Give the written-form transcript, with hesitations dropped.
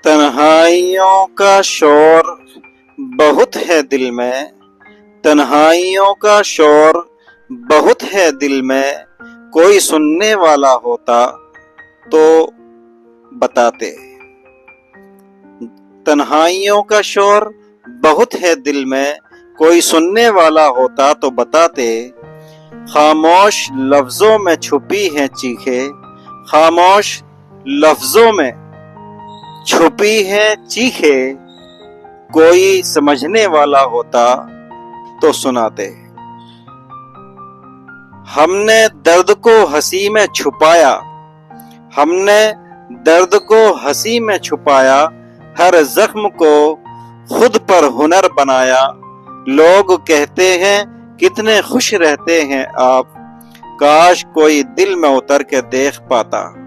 تنہائیوں کا شور بہت ہے دل میں، تنہائیوں کا شور بہت ہے دل میں، کوئی سننے والا ہوتا تو بتاتے۔ تنہائیوں کا شور بہت ہے دل میں، کوئی سننے والا ہوتا تو بتاتے۔ خاموش لفظوں میں چھپی ہیں چیخیں، خاموش لفظوں میں چھپی ہیں چیخیں، کوئی سمجھنے والا ہوتا تو سناتے۔ ہم نے درد کو ہنسی میں چھپایا، ہم نے درد کو ہنسی میں چھپایا، ہر زخم کو خود پر ہنر بنایا۔ لوگ کہتے ہیں کتنے خوش رہتے ہیں آپ، کاش کوئی دل میں اتر کے دیکھ پاتا۔